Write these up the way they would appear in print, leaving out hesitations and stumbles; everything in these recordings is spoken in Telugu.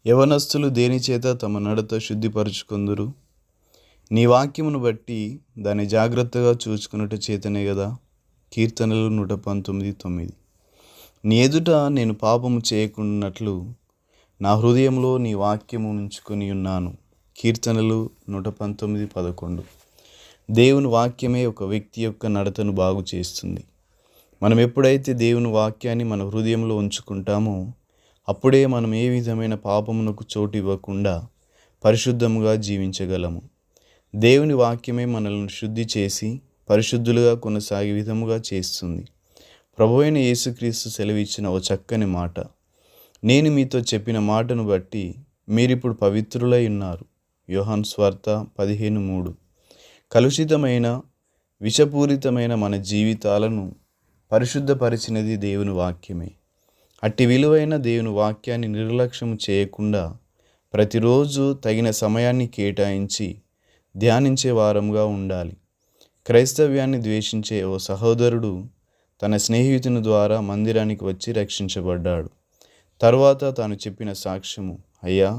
యవనస్తులు దేనిచేత తమ నడత శుద్ధిపరచుకొందురు? నీ వాక్యమును బట్టి దాన్ని జాగ్రత్తగా చూచుకున్నట్టు చేతనే కదా. కీర్తనలు 119:9. నీ ఎదుట నేను పాపము చేయకున్నట్లు నా హృదయంలో నీ వాక్యము ఉంచుకొని ఉన్నాను. కీర్తనలు 119:11. దేవుని వాక్యమే ఒక వ్యక్తి యొక్క నడతను బాగు చేస్తుంది. మనం ఎప్పుడైతే దేవుని వాక్యాన్ని మన హృదయంలో ఉంచుకుంటామో అప్పుడే మనం ఏ విధమైన పాపమునకు చోటు ఇవ్వకుండా పరిశుద్ధముగా జీవించగలము. దేవుని వాక్యమే మనల్ని శుద్ధి చేసి పరిశుద్ధులుగా కొనసాగే విధముగా చేస్తుంది. ప్రభువైన యేసుక్రీస్తు సెలవిచ్చిన ఓ చక్కని మాట, నేను మీతో చెప్పిన మాటను బట్టి మీరిప్పుడు పవిత్రులై ఉన్నారు. యోహాను సువార్త 15:3. కలుషితమైన విషపూరితమైన మన జీవితాలను పరిశుద్ధపరిచినది దేవుని వాక్యమే. అట్టి విలువైన దేవుని వాక్యాన్ని నిర్లక్ష్యం చేయకుండా ప్రతిరోజు తగిన సమయాన్ని కేటాయించి ధ్యానించే వారంగా ఉండాలి. క్రైస్తవ్యాన్ని ద్వేషించే ఓ సహోదరుడు తన స్నేహితుని ద్వారా మందిరానికి వచ్చి రక్షించబడ్డాడు. తర్వాత తాను చెప్పిన సాక్ష్యము, అయ్యా,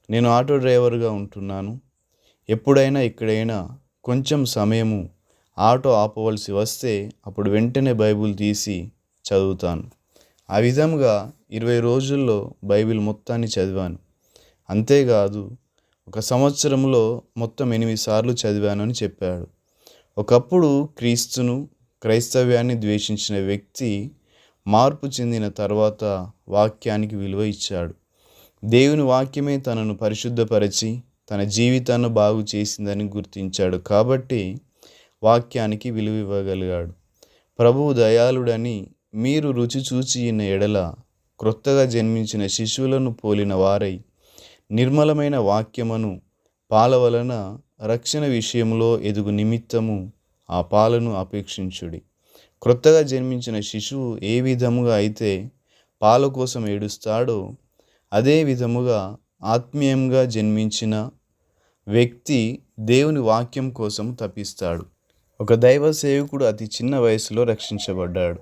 నేను ఆటో డ్రైవర్గా ఉంటున్నాను. ఎప్పుడైనా ఎక్కడైనా కొంచెం సమయము ఆటో ఆపవలసి వస్తే అప్పుడు వెంటనే బైబిల్ తీసి చదువుతాను. ఆ విధంగా 20 రోజుల్లో బైబిల్ మొత్తాన్ని చదివాను. అంతేకాదు, ఒక సంవత్సరంలో మొత్తం 8 సార్లు చదివాను అని చెప్పాడు. ఒకప్పుడు క్రీస్తును, క్రైస్తవ్యాన్ని ద్వేషించిన వ్యక్తి మార్పు చెందిన తర్వాత వాక్యానికి విలువ ఇచ్చాడు. దేవుని వాక్యమే తనను పరిశుద్ధపరిచి తన జీవితాన్ని బాగు చేసిందని గుర్తించాడు. కాబట్టి వాక్యానికి విలువ ఇవ్వగలిగాడు. ప్రభువు దయాళుడని మీరు రుచి చూచి ఉన్న ఎడల క్రొత్తగా జన్మించిన శిశువులను పోలిన వారై నిర్మలమైన వాక్యమును పాల వలన రక్షణ విషయంలో ఎదుగు నిమిత్తము ఆ పాలను అపేక్షించుడి. క్రొత్తగా జన్మించిన శిశువు ఏ విధముగా అయితే పాల కోసం ఏడుస్తాడో అదే విధముగా ఆత్మీయంగా జన్మించిన వ్యక్తి దేవుని వాక్యం కోసం తపిస్తాడు. ఒక దైవ సేవకుడు అతి చిన్న వయసులో రక్షించబడ్డాడు.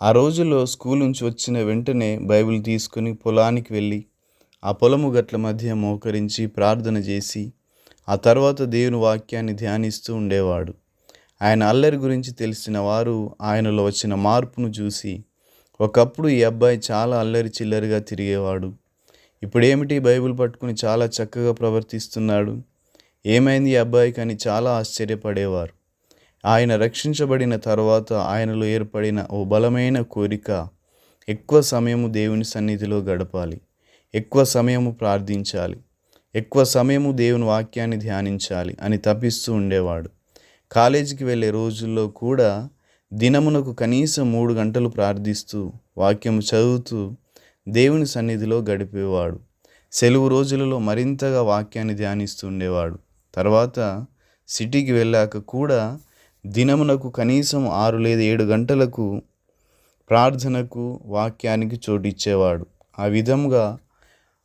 ఆ రోజుల్లో స్కూల్ నుంచి వచ్చిన వెంటనే బైబిల్ తీసుకుని పొలానికి వెళ్ళి ఆ పొలము గట్ల మధ్య మోకరించి ప్రార్థన చేసి ఆ తర్వాత దేవుని వాక్యాన్ని ధ్యానిస్తూ ఉండేవాడు. ఆయన అల్లరి గురించి తెలిసిన వారు ఆయనలో వచ్చిన మార్పును చూసి, ఒకప్పుడు ఈ అబ్బాయి చాలా అల్లరి చిల్లరిగా తిరిగేవాడు, ఇప్పుడేమిటి బైబిల్ పట్టుకుని చాలా చక్కగా ప్రవర్తిస్తున్నాడు, ఏమైంది ఈ అబ్బాయికి అని చాలా ఆశ్చర్యపడేవారు. ఆయన రక్షించబడిన తర్వాత ఆయనలో ఏర్పడిన ఓ బలమైన కోరిక, ఎక్కువ సమయము దేవుని సన్నిధిలో గడపాలి, ఎక్కువ సమయము ప్రార్థించాలి, ఎక్కువ సమయము దేవుని వాక్యాన్ని ధ్యానించాలి అని తపిస్తూ ఉండేవాడు. కాలేజీకి వెళ్ళే రోజుల్లో కూడా దినమునకు కనీసం 3 గంటలు ప్రార్థిస్తూ వాక్యము చదువుతూ దేవుని సన్నిధిలో గడిపేవాడు. సెలవు రోజులలో మరింతగా వాక్యాన్ని ధ్యానిస్తూ ఉండేవాడు. తర్వాత సిటీకి వెళ్ళాక కూడా దినమునకు కనీసం 6 లేదా 7 గంటలకు ప్రార్థనకు, వాక్యానికి చోటిచ్చేవాడు. ఆ విధంగా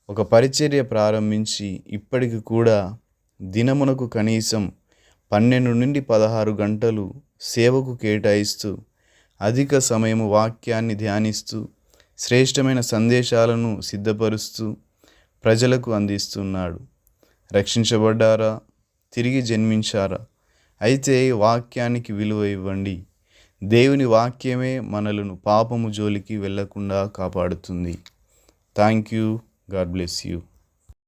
ఒక పరిచర్య ప్రారంభించి ఇప్పటికి కూడా దినమునకు కనీసం 12 నుండి 16 గంటలు సేవకు కేటాయిస్తూ అధిక సమయము వాక్యాన్ని ధ్యానిస్తూ శ్రేష్టమైన సందేశాలను సిద్ధపరుస్తూ ప్రజలకు అందిస్తున్నాడు. రక్షించబడ్డారా? తిరిగి జన్మించారా? అయితే వాక్యానికి విలువ ఇవ్వండి. దేవుని వాక్యమే మనలను పాపము జోలికి వెళ్ళకుండా కాపాడుతుంది. Thank you. God bless you.